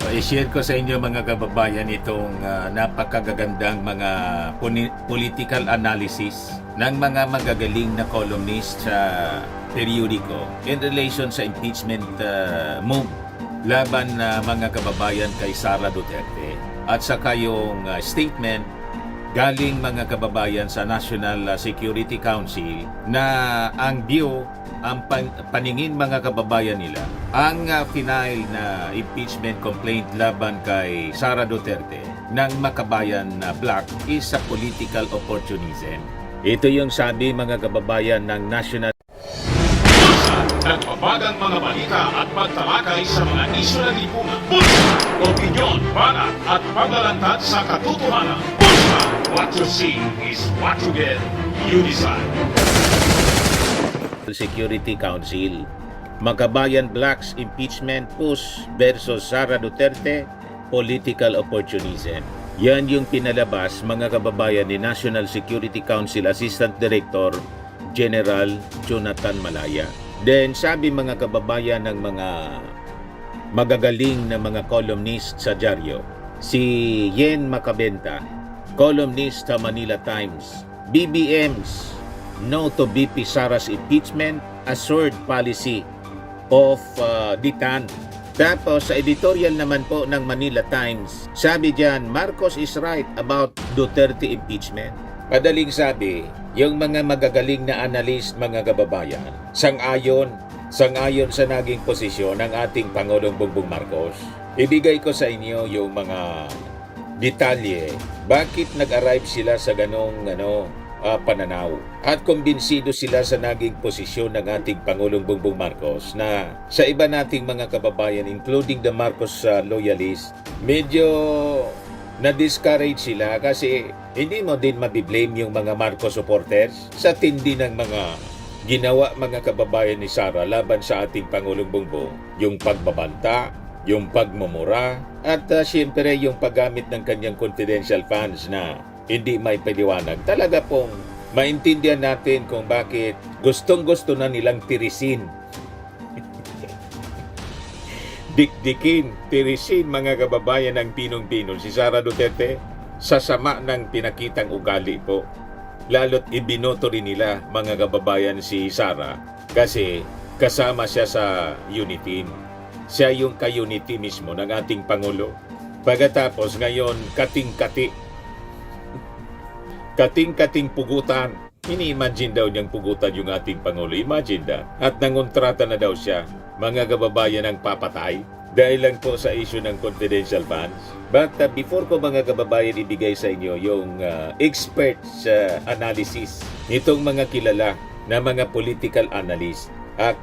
i-share ko sa inyo mga kababayan itong napakagagandang mga political analysis ng mga magagaling na columnist sa periodiko in relation sa impeachment move laban na mga kababayan kay Sara Duterte at saka yung statement galing mga kababayan sa National Security Council na ang view, ang paningin mga kababayan nila, ang final na impeachment complaint laban kay Sara Duterte ng Makabayan na Black is a political opportunism. Ito yung sabi mga kababayan ng National Nagbabagang mga balita at pagtalakay sa mga isyu ng lipunan. Pulsa! Opinyon, banat at paglalantad sa katotohanan. Pulsa! What you see is what you get. You decide. Security Council, Makabayan Blacks impeachment push versus Sara Duterte, political opportunism. Yan yung pinalabas mga kababayan ni National Security Council Assistant Director General Jonathan Malaya. Then sabi mga kababayan ng mga magagaling na mga columnist sa dyaryo, si Yen Macabenta, columnist sa Manila Times, BBM's no to BP Sara's impeachment, assured policy of DITAN. Tapos sa editorial naman po ng Manila Times, sabi diyan, Marcos is right about Duterte impeachment. Madaling sabi, yung mga magagaling na analyst mga kababayan, sang-ayon sa naging posisyon ng ating Pangulong Bongbong Marcos. Ibigay ko sa inyo yung mga detalye, bakit nag-arrive sila sa ganong pananaw. At kumbinsido sila sa naging posisyon ng ating Pangulong Bongbong Marcos na sa iba nating mga kababayan, including the Marcos loyalists, medyo na-discourage sila kasi hindi mo din mabiblame yung mga Marcos supporters sa tindi ng mga ginawa mga kababayan ni Sara laban sa ating Pangulong Bongbong. Yung pagbabanta, yung pagmumura, at siyempre yung paggamit ng kanyang confidential funds na hindi may paliwanag. Talaga pong maintindihan natin kung bakit gustong-gusto na nilang tirisin. Dikdikin, tirisin mga kababayan ng pinong-pinon si Sara Duterte sa sama ng pinakitang ugali po. Lalo't ibinoto rin nila mga kababayan si Sara kasi kasama siya sa unity. Siya yung ka-unity mismo ng ating Pangulo. Pagkatapos ngayon, kating-kating pugutan. Ini-imagine daw niyang pugutan yung ating Pangulo. Imagine that. At nangontrata na daw siya, mga kababayan ng papatay, dahil lang po sa issue ng confidential funds. But before ko mga kababayan ibigay sa inyo yung experts analysis nitong mga kilala na mga political analyst,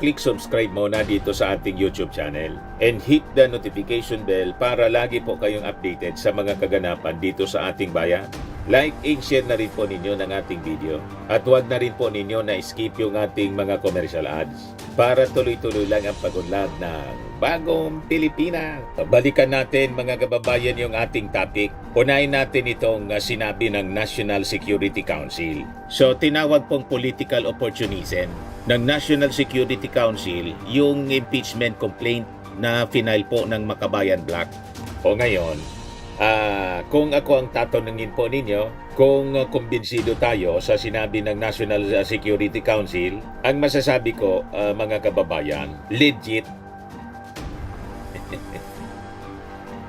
click subscribe muna dito sa ating YouTube channel and hit the notification bell para lagi po kayong updated sa mga kaganapan dito sa ating bayan. Like and share na rin po ninyo ng ating video at huwag na rin po ninyo na skip yung ating mga commercial ads para tuloy-tuloy lang ang pagunlad ng bagong Pilipinas. Balikan natin mga kababayan yung ating topic. Unahin natin itong sinabi ng National Security Council. So tinawag pong political opportunism ng National Security Council yung impeachment complaint na final po ng Makabayan Black. O ngayon, kung ako ang tatanungin po ninyo, kung kumbinsido tayo sa sinabi ng National Security Council, ang masasabi ko mga kababayan, legit.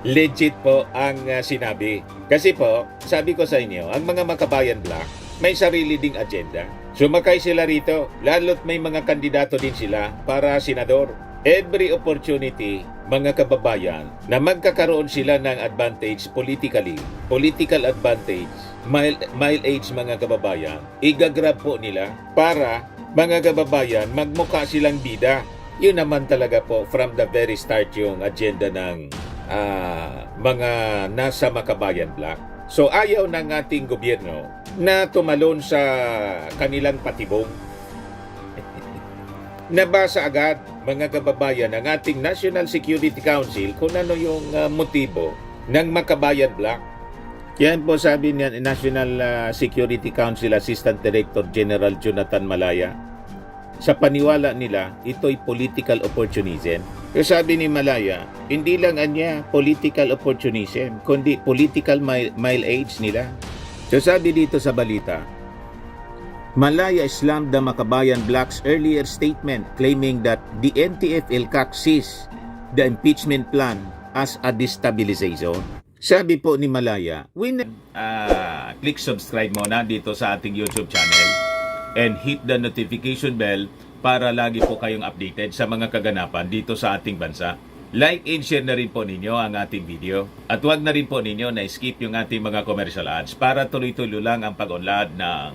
Legit po ang sinabi. Kasi po, sabi ko sa inyo, ang mga Makabayan Black may sarili ding agenda. Sumakay sila rito, lalo't may mga kandidato din sila para senador. Every opportunity, mga kababayan, na magkakaroon sila ng advantage politically, political advantage, mileage mga kababayan, igagrab po nila para mga kababayan magmukha silang bida. Yun naman talaga po from the very start yung agenda ng mga nasa Makabayan Black. So ayaw ng ating gobyerno na tumalon sa kanilang patibong. Nabasa agad mga kababayan ng ating National Security Council kung ano yung motibo ng Makabayan Black. Yan po sabi niya National Security Council Assistant Director General Jonathan Malaya. Sa paniwala nila, ito'y political opportunism. So sabi ni Malaya, hindi lang anya political opportunism, kundi political mileage nila. So sabi dito sa balita, Malaya slammed the Makabayan Blacks' earlier statement claiming that the NTF-ILCAC sees the impeachment plan as a destabilization. Sabi po ni Malaya, click subscribe muna dito sa ating YouTube channel and hit the notification bell para lagi po kayong updated sa mga kaganapan dito sa ating bansa. Like and share na rin po ninyo ang ating video. At huwag na rin po ninyo na skip yung ating mga commercial ads para tuloy-tuloy lang ang pag-unlad ng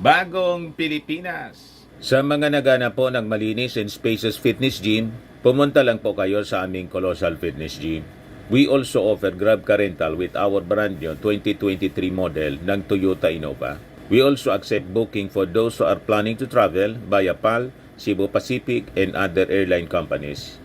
Bagong Pilipinas. Sa mga nagana po ng malinis and spacious fitness gym, pumunta lang po kayo sa aming Colossal Fitness Gym. We also offer Grab Car Rental with our brand new 2023 model ng Toyota Innova. We also accept booking for those who are planning to travel via PAL, Cebu Pacific, and other airline companies,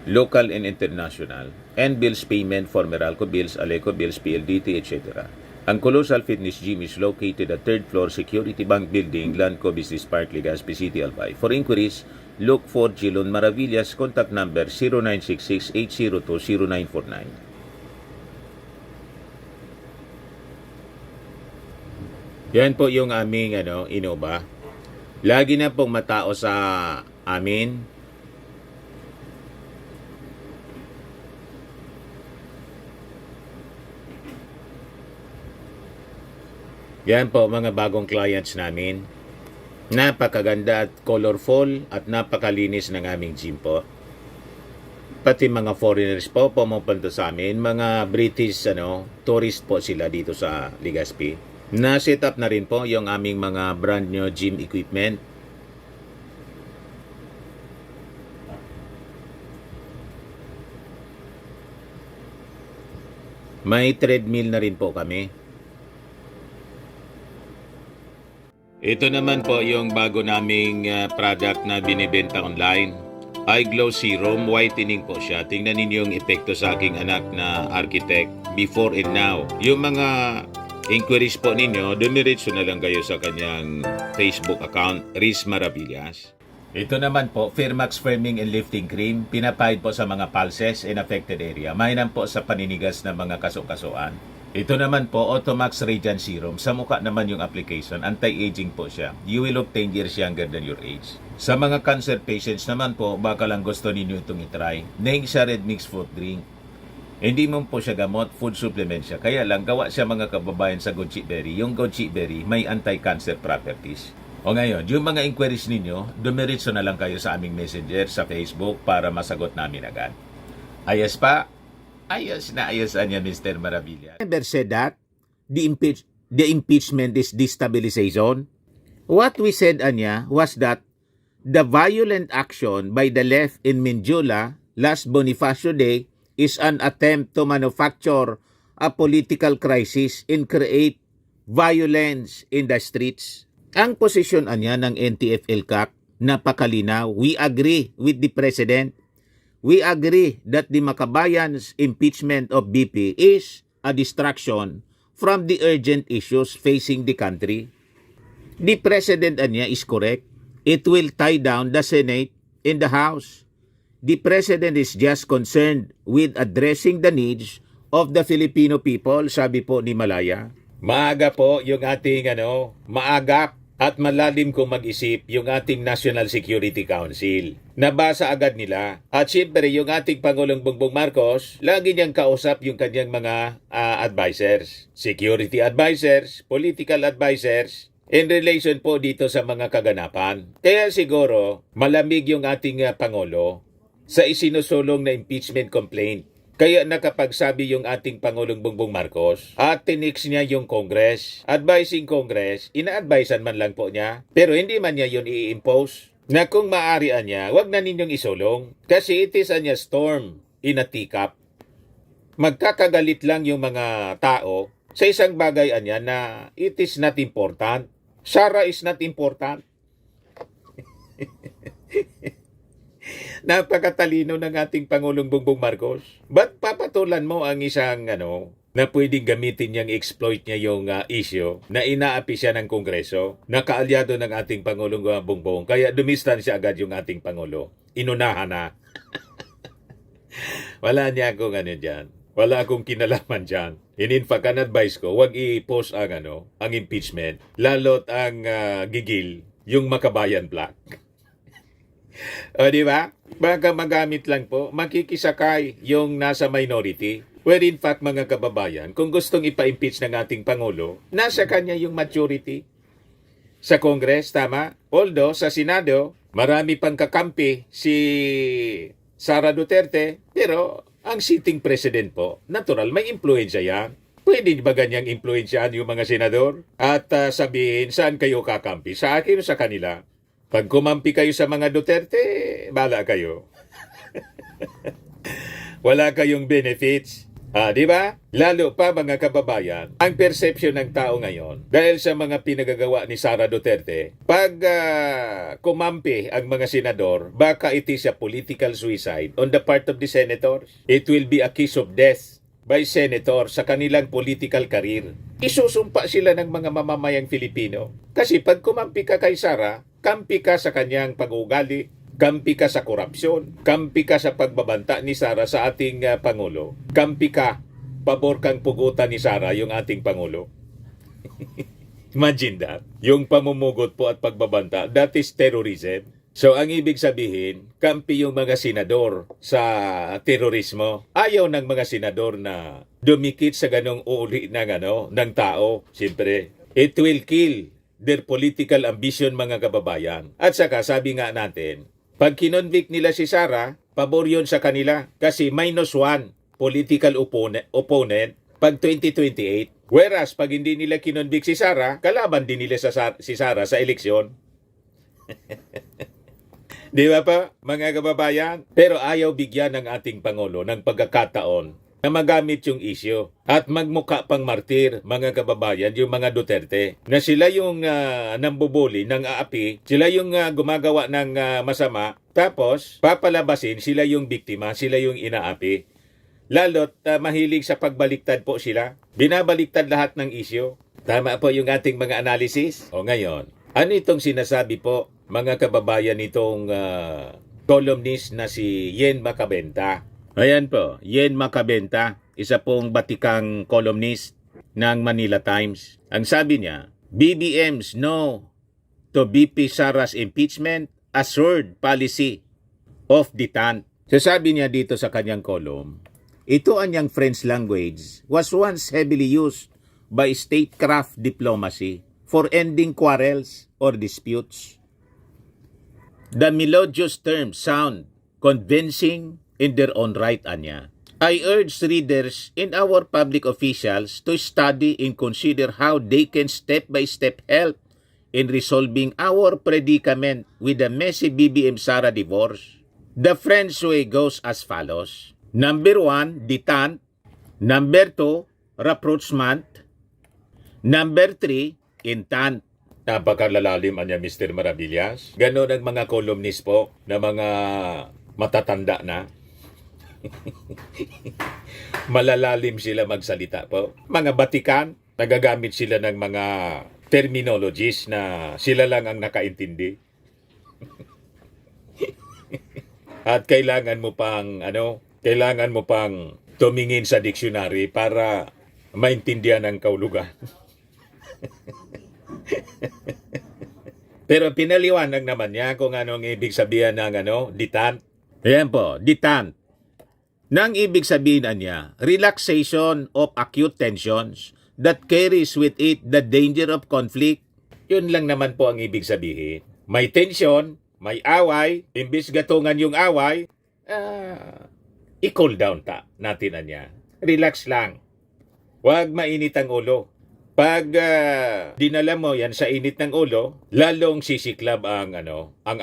local and international, and bills payment for Meralco Bills, Aleco Bills, PLDT, etc. Ang Colossal Fitness Gym is located at 3rd floor Security Bank Building, Lanco Business Park, Legazpi City, Albay. For inquiries, look for Gilon Maravillas, contact number 0966-802-0949. Yan po yung aming Innova. Lagi na pong matao sa amin. Yan po mga bagong clients namin. Napakaganda at colorful at napakalinis ng aming gym po. Pati mga foreigners po pumupunta sa amin, mga British tourist po sila dito sa Legazpi. Na-set up na rin po yung aming mga brand new gym equipment. May treadmill na rin po kami. Ito naman po yung bago naming product na binibenta online. Eye Glow Serum, whitening po siya. Tingnan ninyo yung epekto sa aking anak na architect before and now. Yung mga inquiries po ninyo, dumiretso na lang kayo sa kanyang Facebook account, Riz Maravillas. Ito naman po, Firmax Firming and Lifting Cream, pinapahid po sa mga pulses in affected area. Mainam po sa paninigas ng mga kasukasuan. Ito naman po, Automax Radiant Serum. Sa mukha naman yung application, anti-aging po siya. You will look 10 years younger than your age. Sa mga cancer patients naman po, baka lang gusto ninyo itong itry. Neng siya red mixed fruit drink. Hindi mo po siya gamot, food supplement siya. Kaya lang, gawa siya mga kababayan sa goji berry. Yung goji berry may anti-cancer properties. O ngayon, yung mga inquiries ninyo, dumiretso na lang kayo sa aming messenger sa Facebook para masagot namin agad. Ayos pa? Ayos na ayos niya, Mr. Maravilla. Never said that the impeachment is destabilization. What we said anya was that the violent action by the left in Mindiola last Bonifacio Day is an attempt to manufacture a political crisis and create violence in the streets. Ang posisyon anya ng NTF-ILCAC napakalinaw. We agree with the President. We agree that the Makabayan's impeachment of BP is a distraction from the urgent issues facing the country. The President anya is correct. It will tie down the Senate and the House. The President is just concerned with addressing the needs of the Filipino people, sabi po ni Malaya. Maaga po yung ating maagap at malalim kong mag-isip yung ating National Security Council. Nabasa agad nila. At siyempre yung ating Pangulong Bongbong Marcos, lagi niyang kausap yung kanyang mga advisors. Security advisors, political advisors, in relation po dito sa mga kaganapan. Kaya siguro malamig yung ating Pangulo sa isinusulong na impeachment complaint. Kaya nakapagsabi yung ating Pangulong Bongbong Marcos at tinix niya yung Congress. Advising Congress, ina-advisean man lang po niya. Pero hindi man niya yun i-impose. Na kung maaarian niya, wag na ninyong isulong. Kasi it is anya storm in a teacup. Magkakagalit lang yung mga tao sa isang bagay anya na it is not important. Sarah is not important. Napakatalino ng ating Pangulong Bongbong Marcos. Ba't papatulan mo ang isang na pwedeng gamitin niyang exploit niya yung issue na inaapi siya ng Kongreso, na kaalyado ng ating Pangulong Bongbong, kaya dumistan siya agad yung ating Pangulo. Inunahan na. Wala niya akong ano dyan. Wala akong kinalaman dyan. In fact, ang advice ko, huwag i-post ang impeachment. Lalo't ang gigil, yung Makabayan Black. O, di ba? Baka magamit lang po, makikisakay yung nasa minority. Where in fact, mga kababayan, kung gustong ipa-impeach ng ating Pangulo, nasa kanya yung majority. Sa Congress, tama? Although, sa Senado, marami pang kakampi si Sara Duterte, pero ang sitting president po, natural, may impluensya yan. Pwede ba ganyang impluensyahan yung mga senador? At sabihin, saan kayo kakampi? Sa akin o sa kanila? Pag kumampi kayo sa mga Duterte, bala kayo. Wala kayong benefits. Di ba? Lalo pa mga kababayan, ang perception ng tao ngayon, dahil sa mga pinagagawa ni Sara Duterte, pag kumampi ang mga senador, baka it is a political suicide on the part of the senators. It will be a kiss of death by senator sa kanilang political career. Isusumpa sila ng mga mamamayang Filipino. Kasi pag kumampi ka kay Sara, kampi ka sa kanyang pag-ugali, kampi ka sa korupsyon, kampi ka sa pagbabanta ni Sara sa ating Pangulo, kampi ka, pabor kang pugutan ni Sara yung ating Pangulo. Imagine that. Yung pamumugot po at pagbabanta, that is terrorism. So ang ibig sabihin, kampi yung mga senador sa terorismo. Ayaw ng mga senador na dumikit sa ganong uri ng tao. Siyempre, it will kill their political ambition, mga kababayan. At saka sabi nga natin, pag kinonvict nila si Sara, pabor yun sa kanila kasi -1 political opponent pag 2028. Whereas pag hindi nila kinonvict si Sara, kalaban din nila si Sara sa eleksyon. Di ba pa, mga kababayan? Pero ayaw bigyan ng ating Pangulo ng pagkakataon na magamit yung issue at magmukha pang martir, mga kababayan, yung mga Duterte, na sila yung nambubuli ng aapi, sila yung gumagawa ng masama, tapos papalabasin sila yung biktima, sila yung inaapi. Lalo't mahilig sa pagbaliktad po sila. Binabaliktad lahat ng issue. Tama po yung ating mga analysis. O ngayon, ano itong sinasabi po, mga kababayan, nitong columnist na si Yen Macabenta? Ayan po, Yen Macabenta, isa pong batikang columnist ng Manila Times. Ang sabi niya, BBM's no to BP Sara's impeachment, assured policy of detant. So sabi niya dito sa kanyang column, ito anyang French language was once heavily used by statecraft diplomacy for ending quarrels or disputes. The melodious terms sound convincing in their own right, anya. I urge readers and our public officials to study and consider how they can step-by-step help in resolving our predicament with the messy BBM Sara divorce. The French way goes as follows. Number 1, détente. Number 2, rapprochement. Number 3, intent. Napakalalalim anya, Mr. Maravillas. Ganon ang mga columnist po na mga matatanda na. Malalalim sila magsalita po. Mga batikan, nagagamit sila ng mga terminologies na sila lang ang nakaintindi. At kailangan mo pang tumingin sa dictionary para maintindihan ang kaulugan. Pero pinaliwanag naman niya kung anong ibig sabihin ng détente. Ayan po, détente. Nang ibig sabihin niya, relaxation of acute tensions that carries with it the danger of conflict. Yun lang naman po ang ibig sabihin. May tension, may away, imbis gatungan yung away, i-cool down natin niya. Relax lang. Huwag mainit ang ulo. Pag dinala mo yan sa init ng ulo, lalong sisiklab ang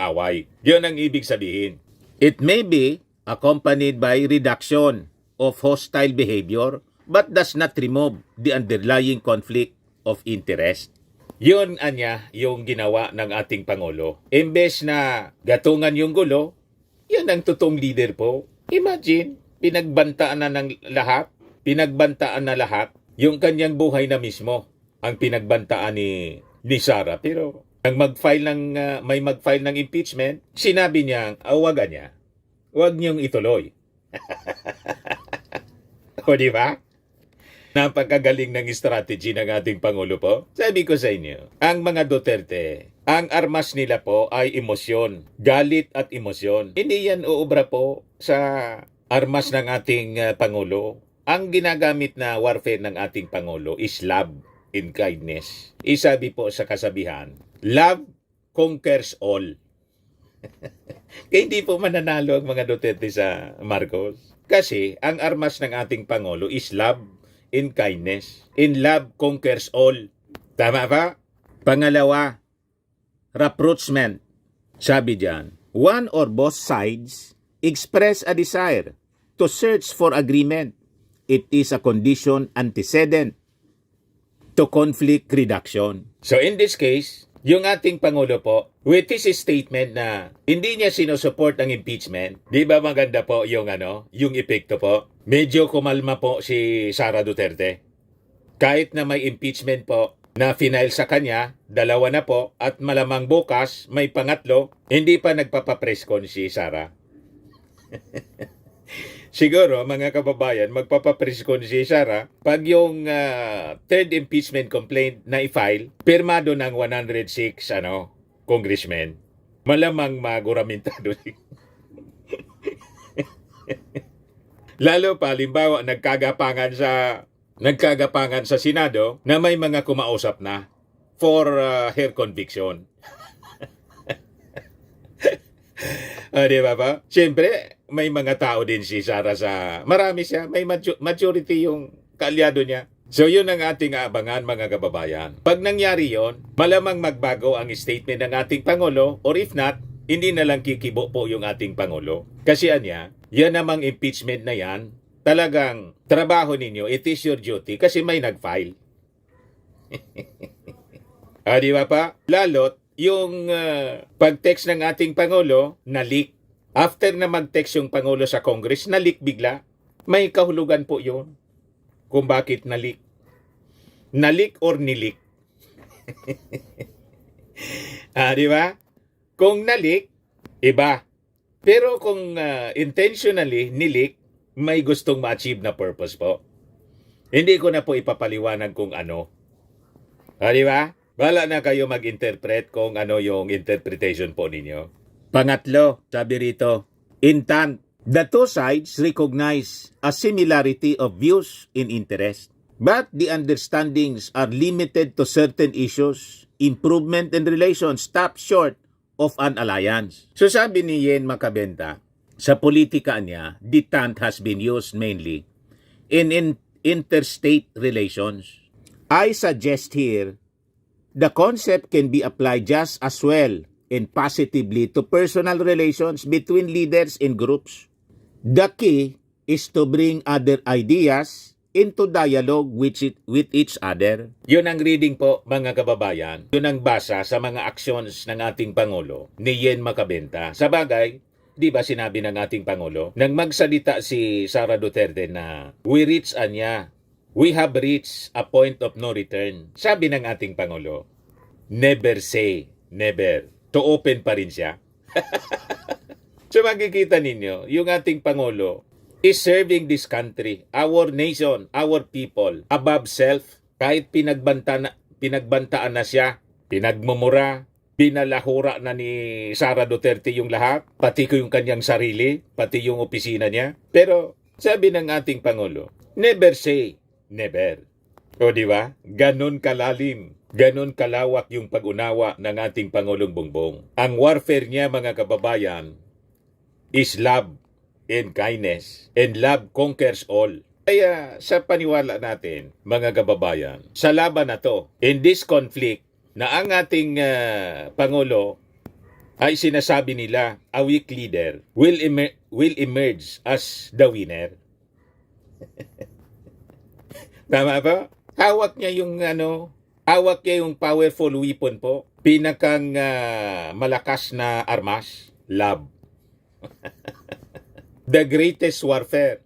away. Yun ang ibig sabihin. It may be accompanied by reduction of hostile behavior but does not remove the underlying conflict of interest. Yun yung ginawa ng ating Pangulo. Imbes na gatungan yung gulo, yan ang totoong leader po. Imagine, pinagbantaan na lahat yung kanyang buhay na mismo ang pinagbantaan ni Sara. Pero nang may mag-file ng impeachment, sinabi niya, awagan niya, huwag niyong ituloy. O di ba? Napakagaling ng strategy ng ating Pangulo po. Sabi ko sa inyo, ang mga Duterte, ang armas nila po ay emosyon, galit at emosyon. Hindi yan uubra po sa armas ng ating Pangulo. Ang ginagamit na warfare ng ating Pangulo is love and kindness. Isabi po sa kasabihan, love conquers all. Kaya hindi po mananalo ang mga Duterte sa Marcos. Kasi ang armas ng ating Pangulo is love and kindness. In love conquers all. Tama ba? Pangalawa, rapprochement. Sabi diyan, one or both sides express a desire to search for agreement. It is a condition antecedent to conflict reduction. So in this case, yung ating Pangulo po, with his statement na hindi niya sinusupport ang impeachment, di ba maganda po yung yung epekto po? Medyo kumalma po si Sara Duterte. Kahit na may impeachment po na final sa kanya, dalawa na po, at malamang bukas may pangatlo, hindi pa nagpapapress con si Sara. Siguro, mga kababayan, magpapapress con si Sara pag yung third impeachment complaint na i-file, pirmado ng 106 congressmen. Malamang maguramentado. Lalo pa, halimbawa, nagkagapangan sa Senado na may mga kumausap na for her conviction. Di ba ba? Siyempre, may mga tao din si Sara marami siya, may majority yung kaalyado niya. So yun ang ating aabangan, mga kababayan. Pag nangyari yon, malamang magbago ang statement ng ating Pangulo, or if not, hindi na lang kikibo po yung ating Pangulo. Kasi yan namang impeachment na yan, talagang trabaho ninyo, it is your duty kasi may nag-file. Di ba pa? Lalot, yung pag-text ng ating Pangulo, na-leak. After na mag-text yung Pangulo sa Congress, na-leak bigla. May kahulugan po yun. Kung bakit na-leak. Na-leak or nilik. Di ba? Kung na-leak, iba. Pero kung intentionally nilik, may gustong ma-achieve na purpose po. Hindi ko na po ipapaliwanag kung ano. Di ba? Bala na kayo mag-interpret kung ano yung interpretation po ninyo. Pangatlo, sabi rito, intent. The two sides recognize a similarity of views and interest, but the understandings are limited to certain issues. Improvement in relations stop short of an alliance. So sabi ni Yen Macabenta, sa politika niya, detente has been used mainly in interstate relations. I suggest here, the concept can be applied just as well and positively to personal relations between leaders and groups. The key is to bring other ideas into dialogue with each other. Yun ang reading po, mga kababayan. Yun ang basa sa mga actions ng ating Pangulo ni Yen Macabenta. Sa bagay, di ba sinabi ng ating Pangulo, nang magsalita si Sara Duterte na we have reached a point of no return. Sabi ng ating Pangulo, never say never. To open pa rin siya. So makikita ninyo, yung ating Pangulo is serving this country, our nation, our people, above self. Kahit pinagbantaan na siya, pinagmumura, binalahura na ni Sara Duterte yung lahat, pati ko yung kanyang sarili, pati yung opisina niya. Pero sabi ng ating Pangulo, never say never. O di ba? Ganon kalalim. Ganon kalawak yung pag-unawa ng ating Pangulong Bongbong. Ang warfare niya, mga kababayan, is love and kindness. And love conquers all. Kaya sa paniwala natin, mga kababayan, sa laban na to, in this conflict, na ang ating Pangulo ay sinasabi nila, a weak leader will emerge as the winner. Tama ba? Hawak niya yung powerful weapon po. Pinakang malakas na armas, love. The greatest warfare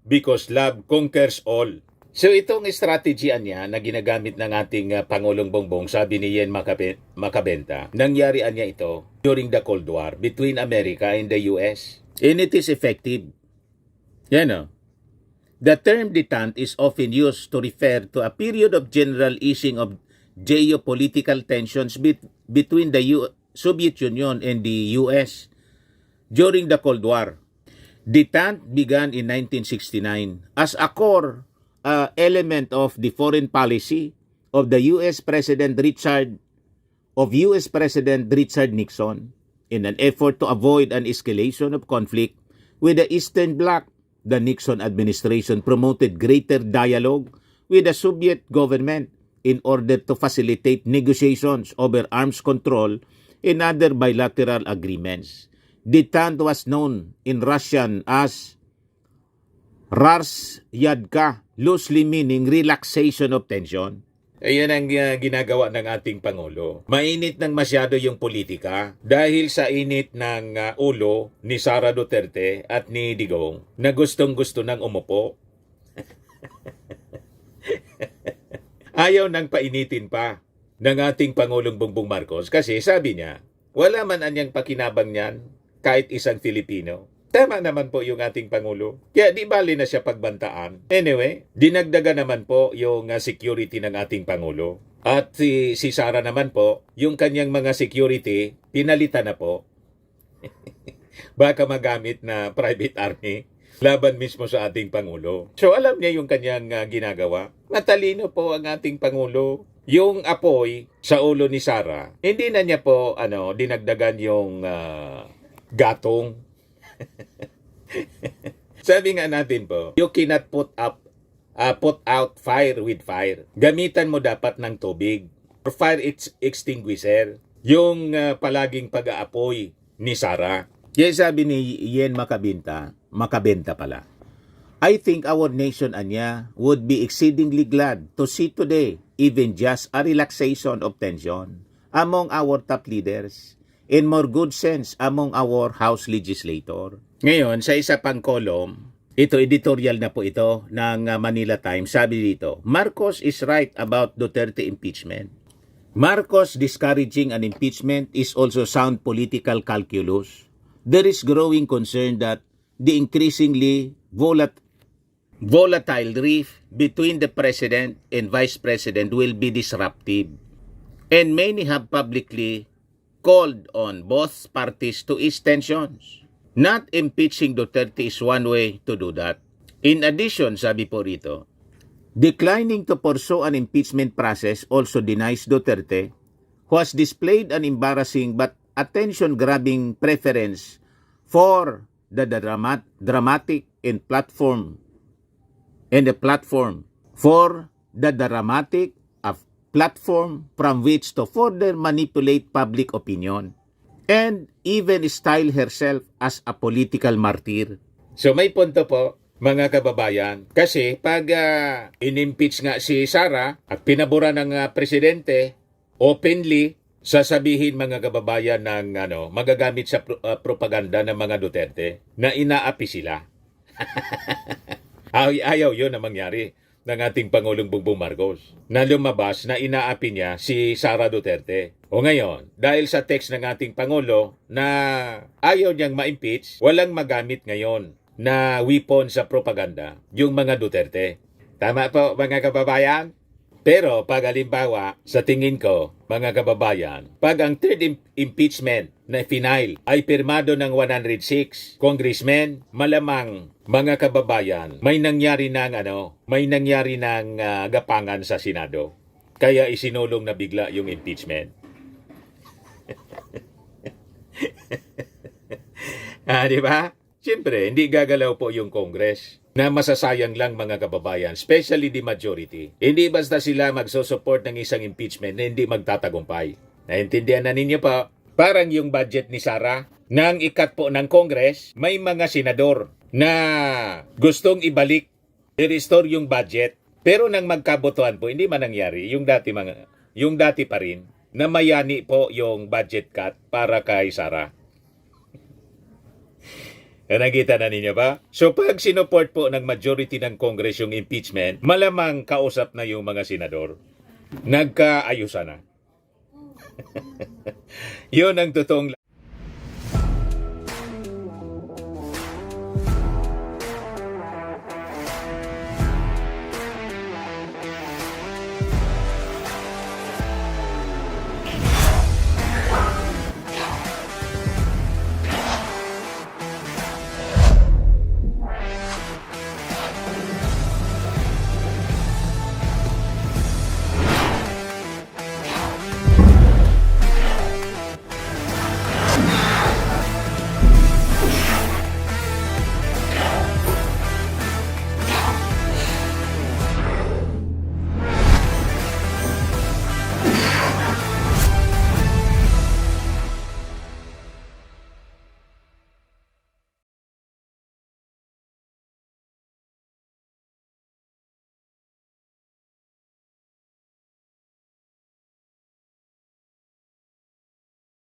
because love conquers all. So itong strategy niya na ginagamit ng ating Pangulong Bongbong, sabi ni Yen Macabenta, nangyari niya ito during the Cold War between America and the US. And it is effective. Yan o. The term detente is often used to refer to a period of general easing of geopolitical tensions between the Soviet Union and the US during the Cold War. Detente began in 1969 as a core element of the foreign policy of the US President Richard Nixon in an effort to avoid an escalation of conflict with the Eastern Bloc. The Nixon administration promoted greater dialogue with the Soviet government in order to facilitate negotiations over arms control and other bilateral agreements. Detente was known in Russian as Razryadka, loosely meaning relaxation of tension. Ayan ang ginagawa ng ating Pangulo. Mainit ng masyado yung politika dahil sa init ng ulo ni Sara Duterte at ni Digong na gustong-gusto nang umupo. Ayaw nang painitin pa ng ating Pangulong Bongbong Marcos kasi sabi niya, wala man anyang pakinabang niyan kahit isang Filipino. Tama naman po yung ating Pangulo. Kaya di bali na siya pagbantaan. Anyway, dinagdagan naman po yung security ng ating Pangulo. At si Sara naman po, yung kanyang mga security, pinalitan na po. Baka magamit na private army laban mismo sa ating Pangulo. So alam niya yung kanyang ginagawa. Matalino po ang ating Pangulo. Yung apoy sa ulo ni Sara, hindi na niya po dinagdagan yung gatong. Sabi nga natin po, you cannot put out fire with fire. Gamitan mo dapat ng tubig or fire extinguisher. Yung palaging pag-aapoy ni Sara. Kaya sabi ni Yen Makabenta pala, I think our nation, Anya, would be exceedingly glad to see today even just a relaxation of tension among our top leaders and more good sense among our House legislator. Ngayon, sa isa pang column, ito editorial na po ito ng Manila Times, sabi dito, Marcos is right about Duterte impeachment. Marcos discouraging an impeachment is also sound political calculus. There is growing concern that the increasingly volatile rift between the President and Vice President will be disruptive. And many have publicly called on both parties to ease tensions. Not impeaching Duterte is one way to do that. In addition, sabi po rito, declining to pursue an impeachment process also denies Duterte, who has displayed an embarrassing but attention-grabbing preference for the dramatic and platform from which to further manipulate public opinion and even style herself as a political martyr. So may punto po, mga kababayan, kasi pag in-impeach nga si Sara at pinabura ng presidente openly, sasabihin mga kababayan ng magagamit sa propaganda ng mga Duterte na inaapi sila. Ayaw yun na mangyari ng ating Pangulong Bongbong Marcos na lumabas na inaapi niya si Sara Duterte. O ngayon, dahil sa text ng ating Pangulo na ayaw niyang ma-impeach, walang magamit ngayon na weapon sa propaganda yung mga Duterte. Tama po mga kababayan? Pero pag halimbawa, sa tingin ko, mga kababayan, pag ang third impeachment na final ay pirmado ng 106 congressmen, malamang mga kababayan, may nangyari ng gapangan sa Senado. Kaya isinulong na bigla yung impeachment. Di ba? Siyempre, hindi gagalaw po yung Congress na masasayang lang mga kababayan, especially the majority. Hindi basta sila magsusupport ng isang impeachment na hindi magtatagumpay. Naintindihan na ninyo pa, parang yung budget ni Sara, nang ikat po ng Congress, may mga senador na gustong ibalik, i-restore yung budget. Pero nang magkabotohan po, hindi man nangyari, yung dati pa rin, na mayani po yung budget cut para kay Sara. Nakita na ninyo ba? So pag sinuport po ng majority ng Congress yung impeachment, malamang kausap na yung mga senador. Nagkaayusan na. Yun ang totoong